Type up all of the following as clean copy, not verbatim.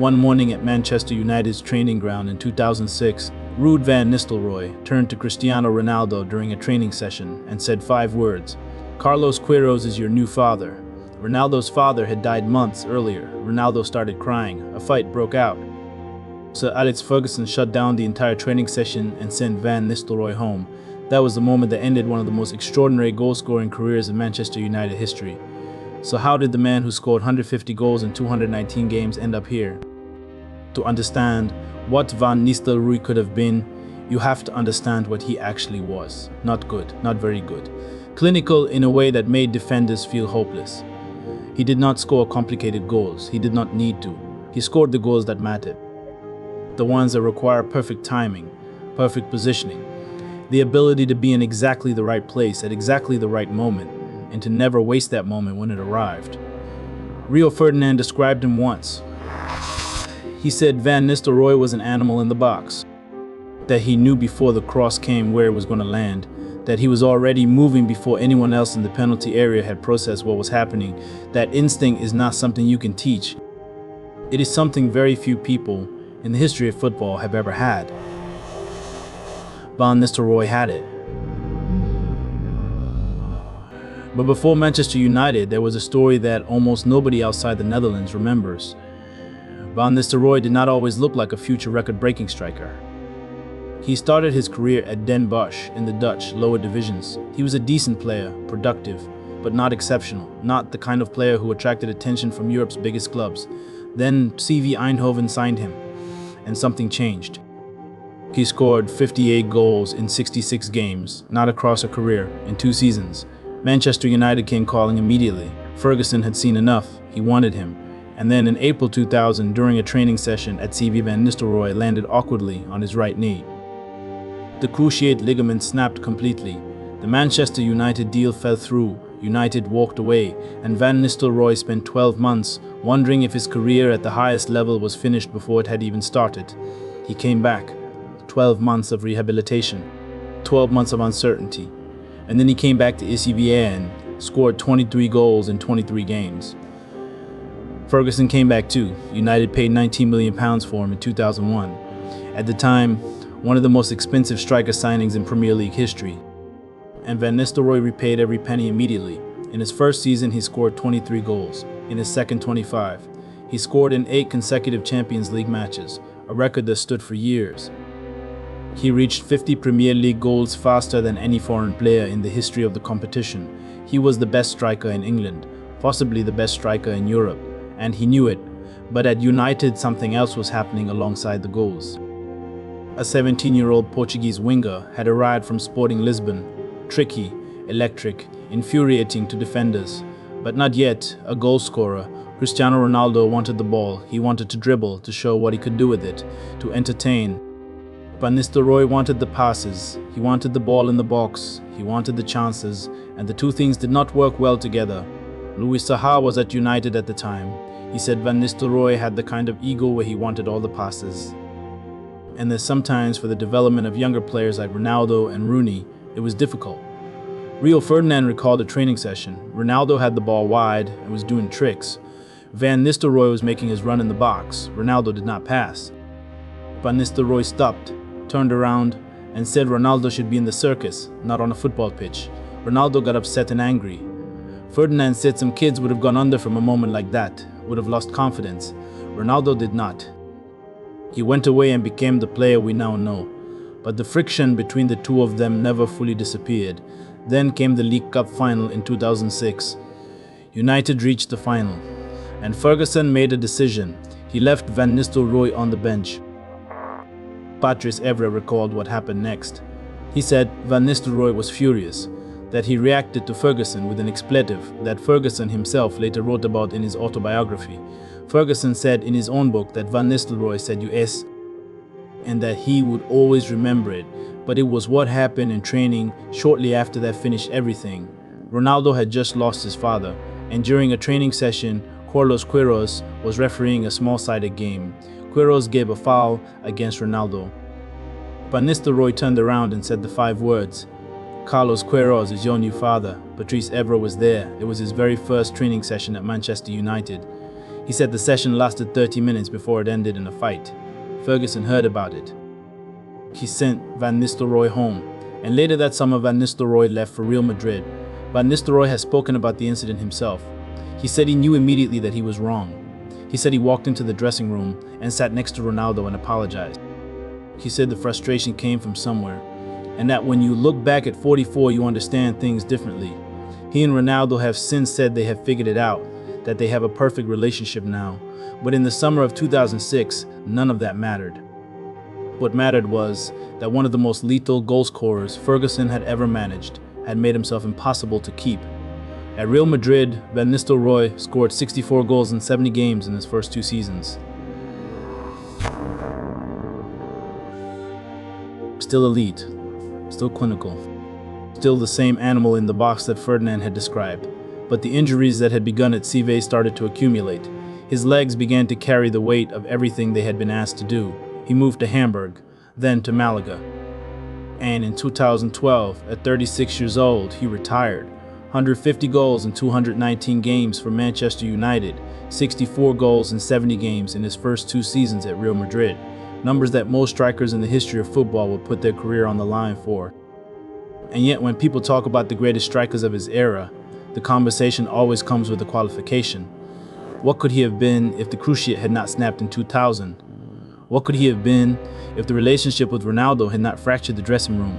One morning at Manchester United's training ground in 2006, Ruud van Nistelrooy turned to Cristiano Ronaldo during a training session and said 5 words. "Carlos Queiroz is your new father." Ronaldo's father had died months earlier. Ronaldo started crying. A fight broke out. Sir Alex Ferguson shut down the entire training session and sent Van Nistelrooy home. That was the moment that ended one of the most extraordinary goal-scoring careers in Manchester United history. So how did the man who scored 150 goals in 219 games end up here? To understand what Van Nistelrooy could have been, you have to understand what he actually was. Not good, not very good. Clinical in a way that made defenders feel hopeless. He did not score complicated goals. He did not need to. He scored the goals that mattered. The ones that require perfect timing, perfect positioning, the ability to be in exactly the right place at exactly the right moment, and to never waste that moment when it arrived. Rio Ferdinand described him once. He said Van Nistelrooy was an animal in the box, that he knew before the cross came where it was going to land, that he was already moving before anyone else in the penalty area had processed what was happening. That instinct is not something you can teach. It is something very few people in the history of football have ever had. Van Nistelrooy had it. But before Manchester United, there was a story that almost nobody outside the Netherlands remembers. Van Nistelrooy did not always look like a future record-breaking striker. He started his career at Den Bosch in the Dutch lower divisions. He was a decent player, productive, but not exceptional, not the kind of player who attracted attention from Europe's biggest clubs. Then CV Eindhoven signed him, and something changed. He scored 58 goals in 66 games, not across a career, in 2 seasons. Manchester United came calling immediately. Ferguson had seen enough. He wanted him. And then in April 2000, during a training session at CV Van Nistelrooy landed awkwardly on his right knee. The cruciate ligament snapped completely. The Manchester United deal fell through. United walked away, and Van Nistelrooy spent 12 months wondering if his career at the highest level was finished before it had even started. He came back. 12 months of rehabilitation. 12 months of uncertainty. And then he came back to ECVA and scored 23 goals in 23 games. Ferguson came back too. United paid £19 million for him in 2001. At the time, one of the most expensive striker signings in Premier League history. And Van Nistelrooy repaid every penny immediately. In his first season, he scored 23 goals. In his second, 25. He scored in 8 consecutive Champions League matches, a record that stood for years. He reached 50 Premier League goals faster than any foreign player in the history of the competition. He was the best striker in England, possibly the best striker in Europe. And he knew it, but at United something else was happening alongside the goals. A 17-year-old Portuguese winger had arrived from Sporting Lisbon, tricky, electric, infuriating to defenders, but not yet a goal scorer. Cristiano Ronaldo wanted the ball, he wanted to dribble, to show what he could do with it, to entertain. Van Nistelrooy wanted the passes, he wanted the ball in the box, he wanted the chances, and the two things did not work well together. Louis Saha was at United at the time. He said Van Nistelrooy had the kind of ego where he wanted all the passes. And that sometimes for the development of younger players like Ronaldo and Rooney, it was difficult. Rio Ferdinand recalled a training session. Ronaldo had the ball wide and was doing tricks. Van Nistelrooy was making his run in the box. Ronaldo did not pass. Van Nistelrooy stopped, turned around, and said Ronaldo should be in the circus, not on a football pitch. Ronaldo got upset and angry. Ferdinand said some kids would have gone under from a moment like that, would have lost confidence. Ronaldo did not. He went away and became the player we now know. But the friction between the two of them never fully disappeared. Then came the League Cup final in 2006. United reached the final, and Ferguson made a decision. He left Van Nistelrooy on the bench. Patrice Evra recalled what happened next. He said Van Nistelrooy was furious, that he reacted to Ferguson with an expletive that Ferguson himself later wrote about in his autobiography. Ferguson said in his own book that Van Nistelrooy said "US" and that he would always remember it, but it was what happened in training shortly after that finished everything. Ronaldo had just lost his father, and during a training session, Carlos Queiroz was refereeing a small-sided game. Queiroz gave a foul against Ronaldo. Van Nistelrooy turned around and said the 5 words, "Carlos Queiroz is your new father." Patrice Evra was there. It was his very first training session at Manchester United. He said the session lasted 30 minutes before it ended in a fight. Ferguson heard about it. He sent Van Nistelrooy home, and later that summer Van Nistelrooy left for Real Madrid. Van Nistelrooy has spoken about the incident himself. He said he knew immediately that he was wrong. He said he walked into the dressing room and sat next to Ronaldo and apologized. He said the frustration came from somewhere, and that when you look back at 44, you understand things differently. He and Ronaldo have since said they have figured it out, that they have a perfect relationship now. But in the summer of 2006, none of that mattered. What mattered was that one of the most lethal goal scorers Ferguson had ever managed had made himself impossible to keep. At Real Madrid, Van Nistelrooy scored 64 goals in 70 games in his first 2 seasons. Still elite, still clinical, still the same animal in the box that Ferdinand had described. But the injuries that had begun at Cive started to accumulate. His legs began to carry the weight of everything they had been asked to do. He moved to Hamburg, then to Malaga. And in 2012, at 36 years old, he retired. 150 goals in 219 games for Manchester United, 64 goals in 70 games in his first 2 seasons at Real Madrid. Numbers that most strikers in the history of football would put their career on the line for. And yet when people talk about the greatest strikers of his era, the conversation always comes with a qualification. What could he have been if the cruciate had not snapped in 2000? What could he have been if the relationship with Ronaldo had not fractured the dressing room?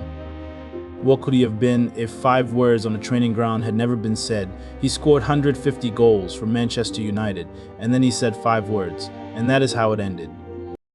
What could he have been if 5 words on a training ground had never been said? He scored 150 goals for Manchester United, and then he said 5 words, and that is how it ended.